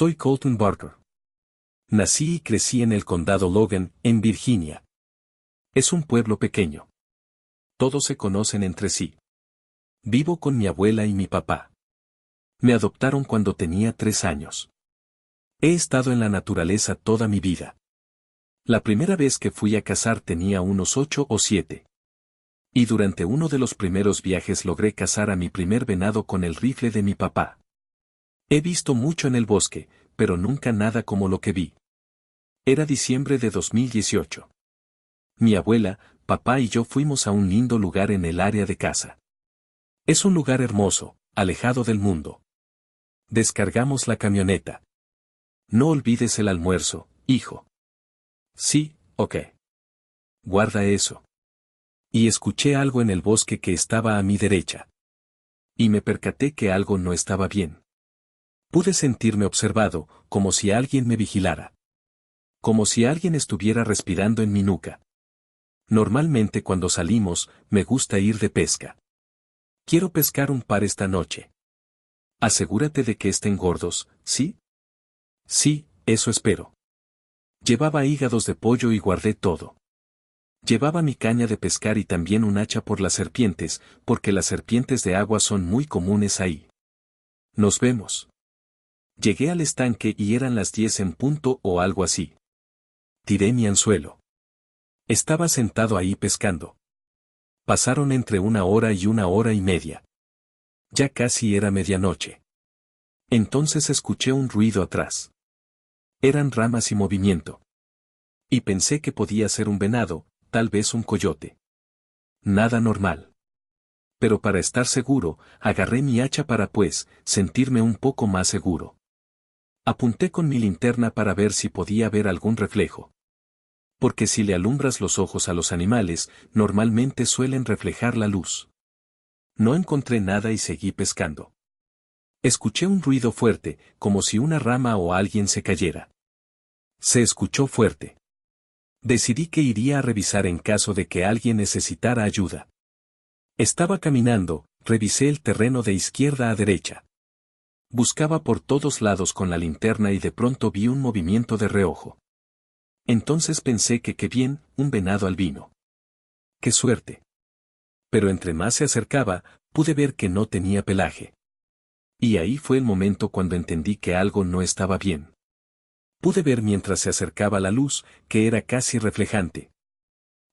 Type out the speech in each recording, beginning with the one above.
Soy Colton Barker. Nací y crecí en el condado Logan, en Virginia. Es un pueblo pequeño. Todos se conocen entre sí. Vivo con mi abuela y mi papá. Me adoptaron cuando tenía 3 años. He estado en la naturaleza toda mi vida. La primera vez que fui a cazar tenía unos 8 o 7. Y durante uno de los primeros viajes logré cazar a mi primer venado con el rifle de mi papá. He visto mucho en el bosque, pero nunca nada como lo que vi. Era diciembre de 2018. Mi abuela, papá y yo fuimos a un lindo lugar en el área de caza. Es un lugar hermoso, alejado del mundo. Descargamos la camioneta. No olvides el almuerzo, hijo. Sí, ok. Guarda eso. Y escuché algo en el bosque que estaba a mi derecha. Y me percaté que algo no estaba bien. Pude sentirme observado, como si alguien me vigilara. Como si alguien estuviera respirando en mi nuca. Normalmente cuando salimos, me gusta ir de pesca. Quiero pescar un par esta noche. Asegúrate de que estén gordos, ¿sí? Sí, eso espero. Llevaba hígados de pollo y guardé todo. Llevaba mi caña de pescar y también un hacha por las serpientes, porque las serpientes de agua son muy comunes ahí. Nos vemos. Llegué al estanque y eran las 10 en punto o algo así. Tiré mi anzuelo. Estaba sentado ahí pescando. Pasaron entre 1 hora y 1 hora y media. Ya casi era medianoche. Entonces escuché un ruido atrás. Eran ramas y movimiento. Y pensé que podía ser un venado, tal vez un coyote. Nada normal. Pero para estar seguro, agarré mi hacha para sentirme un poco más seguro. Apunté con mi linterna para ver si podía ver algún reflejo. Porque si le alumbras los ojos a los animales, normalmente suelen reflejar la luz. No encontré nada y seguí pescando. Escuché un ruido fuerte, como si una rama o alguien se cayera. Se escuchó fuerte. Decidí que iría a revisar en caso de que alguien necesitara ayuda. Estaba caminando, revisé el terreno de izquierda a derecha. Buscaba por todos lados con la linterna y de pronto vi un movimiento de reojo. Entonces pensé que qué bien, un venado albino. ¡Qué suerte! Pero entre más se acercaba, pude ver que no tenía pelaje. Y ahí fue el momento cuando entendí que algo no estaba bien. Pude ver mientras se acercaba la luz, que era casi reflejante.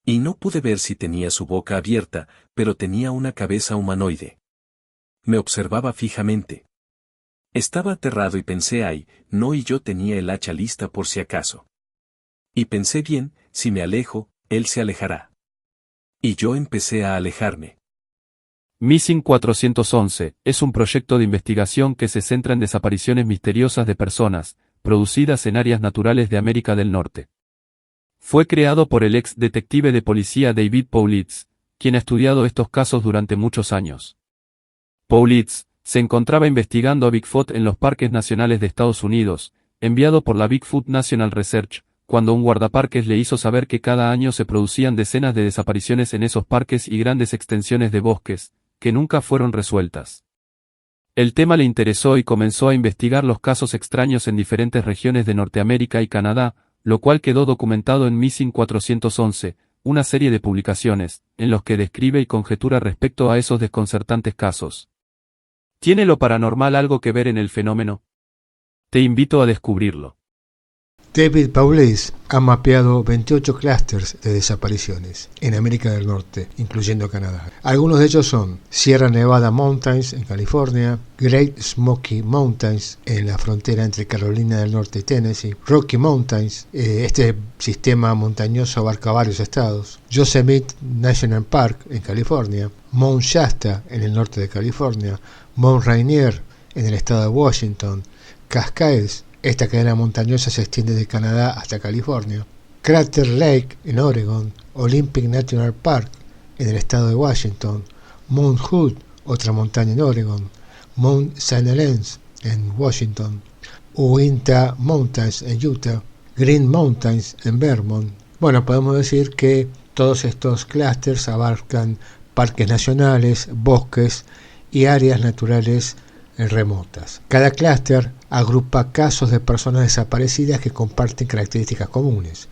Y no pude ver si tenía su boca abierta, pero tenía una cabeza humanoide. Me observaba fijamente. Estaba aterrado y pensé no, y yo tenía el hacha lista por si acaso. Y pensé bien, si me alejo, él se alejará. Y yo empecé a alejarme. Missing 411 es un proyecto de investigación que se centra en desapariciones misteriosas de personas, producidas en áreas naturales de América del Norte. Fue creado por el ex detective de policía David Paulitz, quien ha estudiado estos casos durante muchos años. Paulitz se encontraba investigando a Bigfoot en los parques nacionales de Estados Unidos, enviado por la Bigfoot National Research, cuando un guardaparques le hizo saber que cada año se producían decenas de desapariciones en esos parques y grandes extensiones de bosques, que nunca fueron resueltas. El tema le interesó y comenzó a investigar los casos extraños en diferentes regiones de Norteamérica y Canadá, lo cual quedó documentado en Missing 411, una serie de publicaciones, en los que describe y conjetura respecto a esos desconcertantes casos. ¿Tiene lo paranormal algo que ver en el fenómeno? Te invito a descubrirlo. David Paulitz ha mapeado 28 clústeres de desapariciones en América del Norte, incluyendo Canadá. Algunos de ellos son Sierra Nevada Mountains en California, Great Smoky Mountains en la frontera entre Carolina del Norte y Tennessee, Rocky Mountains, este sistema montañoso abarca varios estados, Yosemite National Park en California, Mount Shasta en el norte de California, Mount Rainier en el estado de Washington, Cascades. Esta cadena montañosa se extiende de Canadá hasta California. Crater Lake en Oregon, Olympic National Park en el estado de Washington, Mount Hood, otra montaña en Oregon, Mount St. Helens en Washington, Uinta Mountains en Utah, Green Mountains en Vermont. Bueno, podemos decir que todos estos clústeres abarcan parques nacionales, bosques y áreas naturales en remotas. Cada clúster agrupa casos de personas desaparecidas que comparten características comunes,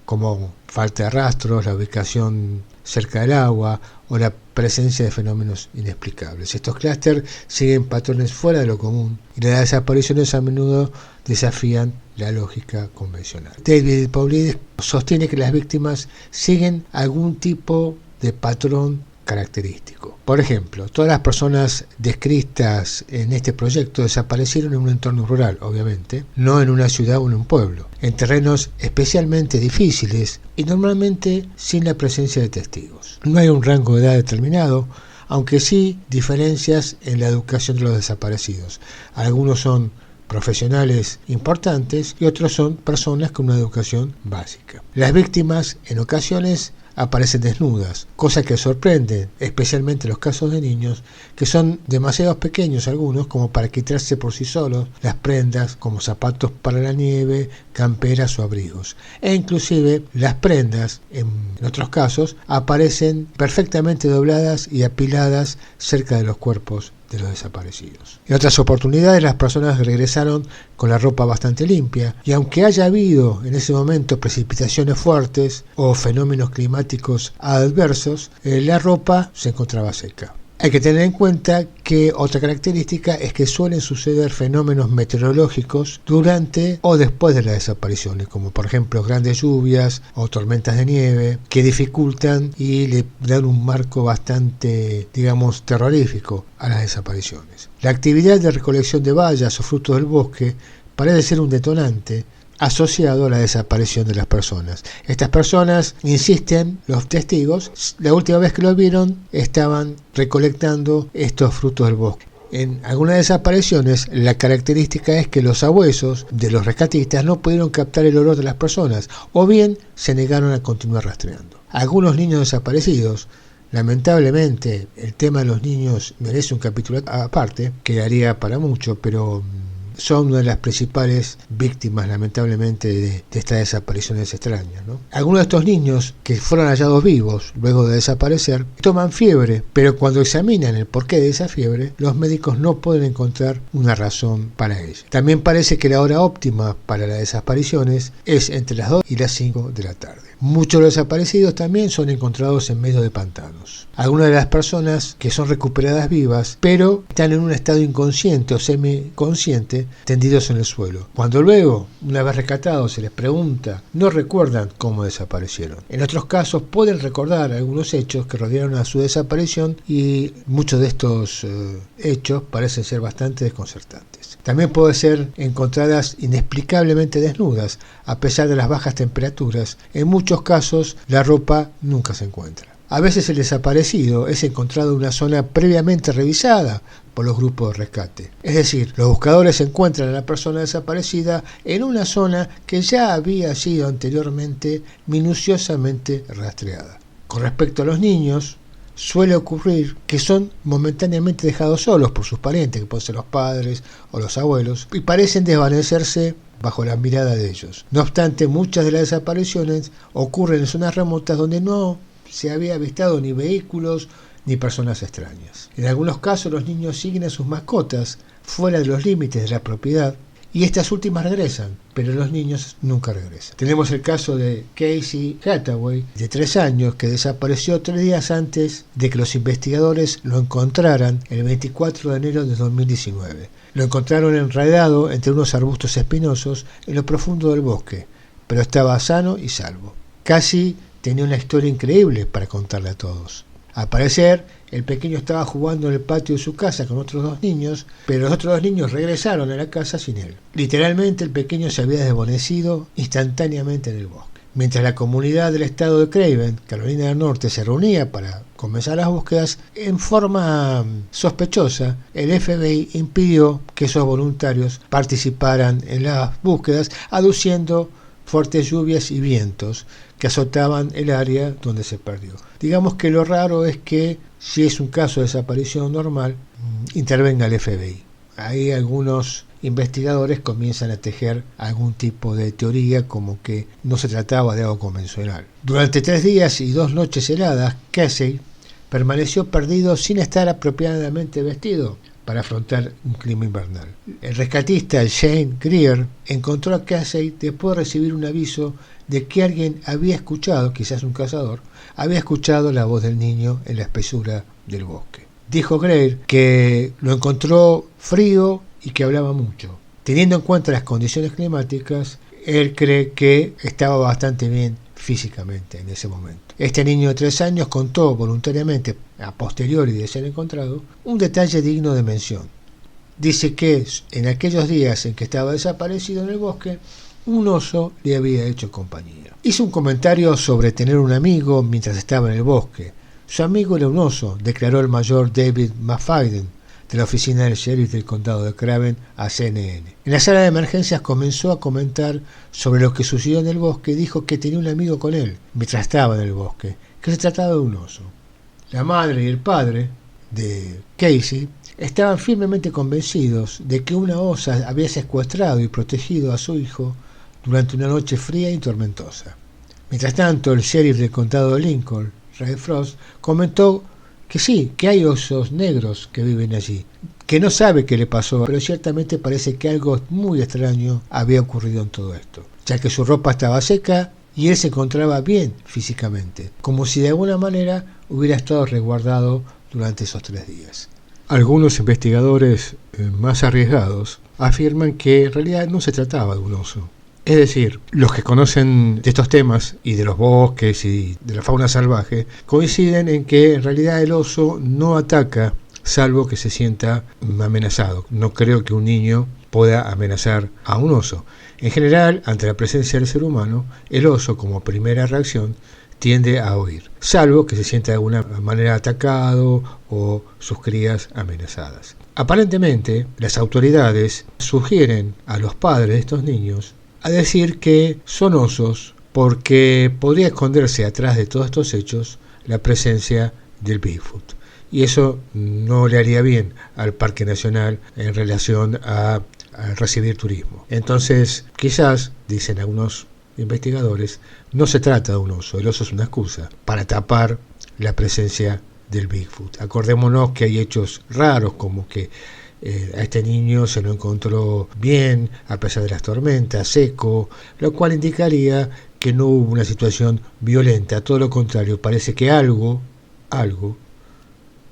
como falta de rastros, la ubicación cerca del agua o la presencia de fenómenos inexplicables. Estos clústeres siguen patrones fuera de lo común y las desapariciones a menudo desafían la lógica convencional. David Paulides sostiene que las víctimas siguen algún tipo de patrón característico. Por ejemplo, todas las personas descritas en este proyecto desaparecieron en un entorno rural, obviamente, no en una ciudad o en un pueblo, en terrenos especialmente difíciles y normalmente sin la presencia de testigos. No hay un rango de edad determinado, aunque sí diferencias en la educación de los desaparecidos. Algunos son profesionales importantes y otros son personas con una educación básica. Las víctimas en ocasiones aparecen desnudas, cosa que sorprende, especialmente en los casos de niños, que son demasiado pequeños algunos como para quitarse por sí solos las prendas como zapatos para la nieve, camperas o abrigos. E inclusive las prendas, en otros casos, aparecen perfectamente dobladas y apiladas cerca de los cuerpos de los desaparecidos. En otras oportunidades las personas regresaron con la ropa bastante limpia y aunque haya habido en ese momento precipitaciones fuertes o fenómenos climáticos adversos, la ropa se encontraba seca. Hay que tener en cuenta que otra característica es que suelen suceder fenómenos meteorológicos durante o después de las desapariciones, como por ejemplo grandes lluvias o tormentas de nieve, que dificultan y le dan un marco bastante, digamos, terrorífico a las desapariciones. La actividad de recolección de bayas o frutos del bosque parece ser un detonante asociado a la desaparición de las personas. Estas personas, insisten los testigos, la última vez que los vieron estaban recolectando estos frutos del bosque. En algunas desapariciones la característica es que los sabuesos de los rescatistas no pudieron captar el olor de las personas o bien se negaron a continuar rastreando. Algunos niños desaparecidos, lamentablemente el tema de los niños merece un capítulo aparte, quedaría para mucho, pero son una de las principales víctimas, lamentablemente, de estas desapariciones extrañas, ¿no? Algunos de estos niños que fueron hallados vivos luego de desaparecer toman fiebre, pero cuando examinan el porqué de esa fiebre, los médicos no pueden encontrar una razón para ella. También parece que la hora óptima para las desapariciones es entre las 2 y las 5 de la tarde. Muchos de los desaparecidos también son encontrados en medio de pantanos. Algunas de las personas que son recuperadas vivas, pero están en un estado inconsciente o semiconsciente, tendidos en el suelo. Cuando luego, una vez rescatados, se les pregunta, no recuerdan cómo desaparecieron. En otros casos pueden recordar algunos hechos que rodearon a su desaparición y muchos de estos hechos parecen ser bastante desconcertantes. También pueden ser encontradas inexplicablemente desnudas, a pesar de las bajas temperaturas. En muchos casos, la ropa nunca se encuentra. A veces el desaparecido es encontrado en una zona previamente revisada por los grupos de rescate. Es decir, los buscadores encuentran a la persona desaparecida en una zona que ya había sido anteriormente minuciosamente rastreada. Con respecto a los niños, suele ocurrir que son momentáneamente dejados solos por sus parientes, que pueden ser los padres o los abuelos, y parecen desvanecerse bajo la mirada de ellos. No obstante, muchas de las desapariciones ocurren en zonas remotas donde no se había avistado ni vehículos ni personas extrañas. En algunos casos los niños siguen a sus mascotas fuera de los límites de la propiedad y estas últimas regresan, pero los niños nunca regresan. Tenemos el caso de Casey Hathaway, de 3 años, que desapareció 3 días antes de que los investigadores lo encontraran el 24 de enero de 2019. Lo encontraron enredado entre unos arbustos espinosos en lo profundo del bosque, pero estaba sano y salvo. Casey tenía una historia increíble para contarle a todos. Al parecer, el pequeño estaba jugando en el patio de su casa con otros 2 niños, pero los otros 2 niños regresaron a la casa sin él. Literalmente, el pequeño se había desvanecido instantáneamente en el bosque. Mientras la comunidad del estado de Craven, Carolina del Norte, se reunía para comenzar las búsquedas, en forma sospechosa, el FBI impidió que esos voluntarios participaran en las búsquedas, aduciendo fuertes lluvias y vientos que azotaban el área donde se perdió. Digamos que lo raro es que, si es un caso de desaparición normal, intervenga el FBI. Ahí algunos investigadores comienzan a tejer algún tipo de teoría como que no se trataba de algo convencional. Durante 3 días y 2 noches heladas, Casey permaneció perdido sin estar apropiadamente vestido, para afrontar un clima invernal. El rescatista Shane Greer encontró a Casey después de recibir un aviso de que alguien había escuchado, quizás un cazador, había escuchado la voz del niño en la espesura del bosque. Dijo Greer que lo encontró frío y que hablaba mucho. Teniendo en cuenta las condiciones climáticas, él cree que estaba bastante bien físicamente en ese momento. Este niño de 3 años contó voluntariamente, a posteriori de ser encontrado, un detalle digno de mención. Dice que en aquellos días en que estaba desaparecido en el bosque, un oso le había hecho compañía. Hizo un comentario sobre tener un amigo mientras estaba en el bosque. Su amigo era un oso, declaró el mayor David McFadden, de la oficina del sheriff del condado de Craven, a CNN. En la sala de emergencias comenzó a comentar sobre lo que sucedió en el bosque y dijo que tenía un amigo con él mientras estaba en el bosque, que se trataba de un oso. La madre y el padre de Casey estaban firmemente convencidos de que una osa había secuestrado y protegido a su hijo durante una noche fría y tormentosa. Mientras tanto, el sheriff del condado de Lincoln, Ray Frost, comentó que sí, que hay osos negros que viven allí, que no sabe qué le pasó, pero ciertamente parece que algo muy extraño había ocurrido en todo esto, ya que su ropa estaba seca y él se encontraba bien físicamente, como si de alguna manera hubiera estado resguardado durante esos 3 días. Algunos investigadores más arriesgados afirman que en realidad no se trataba de un oso. Es decir, los que conocen de estos temas y de los bosques y de la fauna salvaje coinciden en que en realidad el oso no ataca salvo que se sienta amenazado. No creo que un niño pueda amenazar a un oso. En general, ante la presencia del ser humano, el oso como primera reacción tiende a huir, salvo que se sienta de alguna manera atacado o sus crías amenazadas. Aparentemente, las autoridades sugieren a los padres de estos niños a decir que son osos porque podría esconderse atrás de todos estos hechos la presencia del Bigfoot. Y eso no le haría bien al Parque Nacional en relación a recibir turismo. Entonces, quizás, dicen algunos investigadores, no se trata de un oso. El oso es una excusa para tapar la presencia del Bigfoot. Acordémonos que hay hechos raros como que a este niño se lo encontró bien a pesar de las tormentas, seco, lo cual indicaría que no hubo una situación violenta. Todo lo contrario, parece que algo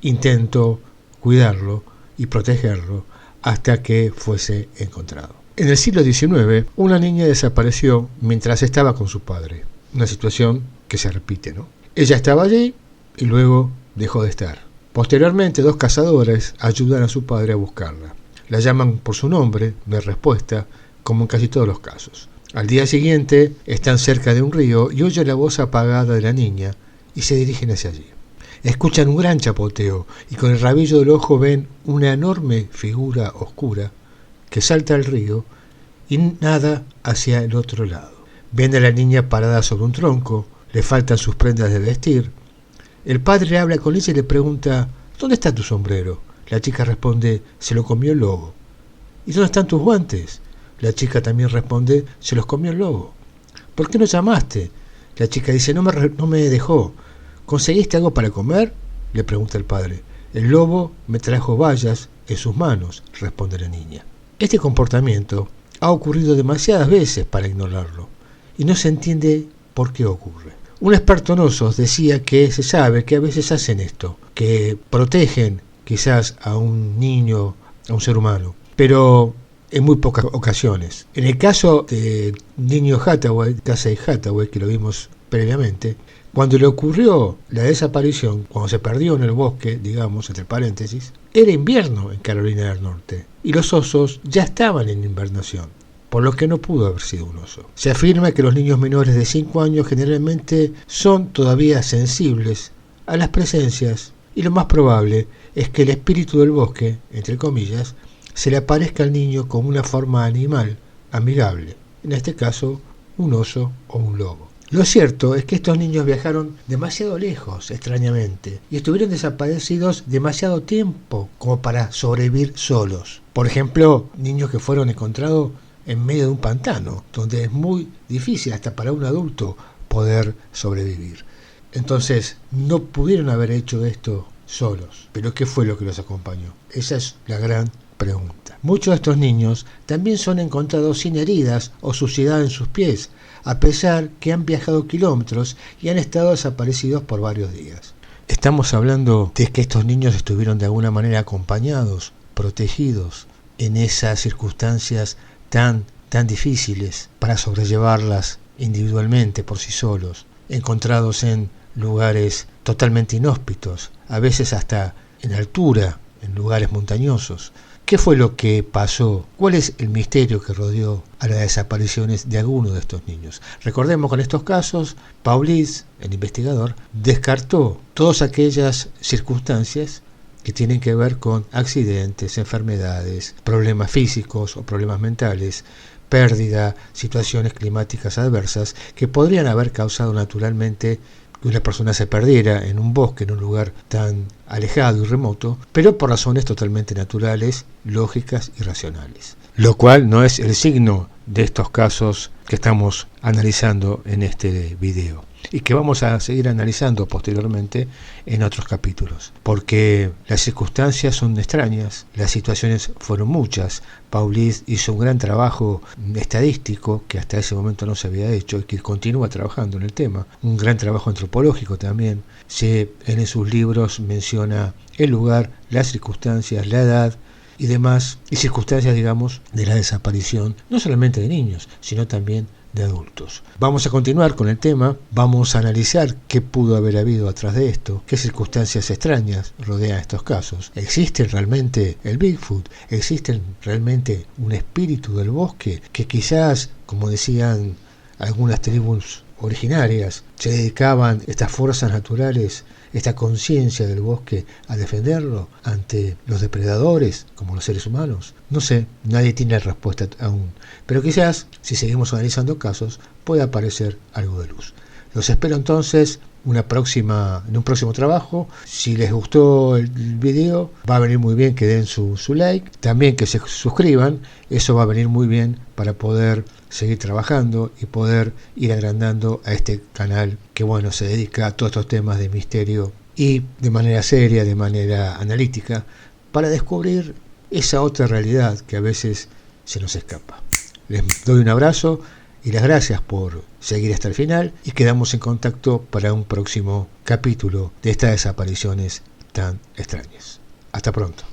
intentó cuidarlo y protegerlo hasta que fuese encontrado. En el siglo XIX, una niña desapareció mientras estaba con su padre. Una situación que se repite, ¿no? Ella estaba allí y luego dejó de estar. Posteriormente, 2 cazadores ayudan a su padre a buscarla. La llaman por su nombre, no hay respuesta, como en casi todos los casos. Al día siguiente, están cerca de un río y oyen la voz apagada de la niña y se dirigen hacia allí. Escuchan un gran chapoteo y con el rabillo del ojo ven una enorme figura oscura que salta al río y nada hacia el otro lado. Ven a la niña parada sobre un tronco, le faltan sus prendas de vestir. El padre habla con ella y le pregunta: ¿dónde está tu sombrero? La chica responde: se lo comió el lobo. ¿Y dónde están tus guantes? La chica también responde: se los comió el lobo. ¿Por qué no llamaste? La chica dice: no me dejó. ¿Conseguiste algo para comer? Le pregunta el padre. El lobo me trajo bayas en sus manos, responde la niña. Este comportamiento ha ocurrido demasiadas veces para ignorarlo y no se entiende por qué ocurre. Un experto en osos decía que se sabe que a veces hacen esto, que protegen quizás a un niño, a un ser humano, pero en muy pocas ocasiones. En el caso del niño Hathaway, Casey Hathaway, que lo vimos previamente, cuando le ocurrió la desaparición, cuando se perdió en el bosque, digamos, entre paréntesis, era invierno en Carolina del Norte y los osos ya estaban en invernación, por lo que no pudo haber sido un oso. Se afirma que los niños menores de 5 años generalmente son todavía sensibles a las presencias y lo más probable es que el espíritu del bosque, entre comillas, se le aparezca al niño como una forma animal amigable, en este caso un oso o un lobo. Lo cierto es que estos niños viajaron demasiado lejos, extrañamente, y estuvieron desaparecidos demasiado tiempo como para sobrevivir solos. Por ejemplo, niños que fueron encontrados en medio de un pantano, donde es muy difícil hasta para un adulto poder sobrevivir. Entonces, no pudieron haber hecho esto solos. Pero ¿qué fue lo que los acompañó? Esa es la gran pregunta. Muchos de estos niños también son encontrados sin heridas o suciedad en sus pies, a pesar que han viajado kilómetros y han estado desaparecidos por varios días. Estamos hablando de que estos niños estuvieron de alguna manera acompañados, protegidos en esas circunstancias tan difíciles para sobrellevarlas individualmente por sí solos, encontrados en lugares totalmente inhóspitos, a veces hasta en altura, en lugares montañosos. ¿Qué fue lo que pasó? ¿Cuál es el misterio que rodeó a las desapariciones de algunos de estos niños? Recordemos que en estos casos, Paulis, el investigador, descartó todas aquellas circunstancias que tienen que ver con accidentes, enfermedades, problemas físicos o problemas mentales, pérdida, situaciones climáticas adversas que podrían haber causado naturalmente que una persona se perdiera en un bosque, en un lugar tan alejado y remoto, pero por razones totalmente naturales, lógicas y racionales. Lo cual no es el signo de estos casos que estamos analizando en este video y que vamos a seguir analizando posteriormente en otros capítulos, porque las circunstancias son extrañas, las situaciones fueron muchas. Paulis hizo un gran trabajo estadístico que hasta ese momento no se había hecho y que continúa trabajando en el tema, un gran trabajo antropológico también. En sus libros menciona el lugar, las circunstancias, la edad y demás, y circunstancias, digamos, de la desaparición, no solamente de niños, sino también de adultos. Vamos a continuar con el tema, vamos a analizar qué pudo haber habido atrás de esto, qué circunstancias extrañas rodean estos casos. ¿Existe realmente el Bigfoot? ¿Existe realmente un espíritu del bosque que quizás, como decían algunas tribus originarias, se dedicaban estas fuerzas naturales, esta conciencia del bosque a defenderlo ante los depredadores como los seres humanos? No sé, nadie tiene la respuesta aún, pero quizás si seguimos analizando casos pueda aparecer algo de luz. Los espero entonces en un próximo trabajo. Si les gustó el video, va a venir muy bien que den su like, también que se suscriban, eso va a venir muy bien para poder seguir trabajando y poder ir agrandando a este canal que se dedica a todos estos temas de misterio y de manera seria, de manera analítica, para descubrir esa otra realidad que a veces se nos escapa. Les doy un abrazo y las gracias por seguir hasta el final y quedamos en contacto para un próximo capítulo de estas desapariciones tan extrañas. Hasta pronto.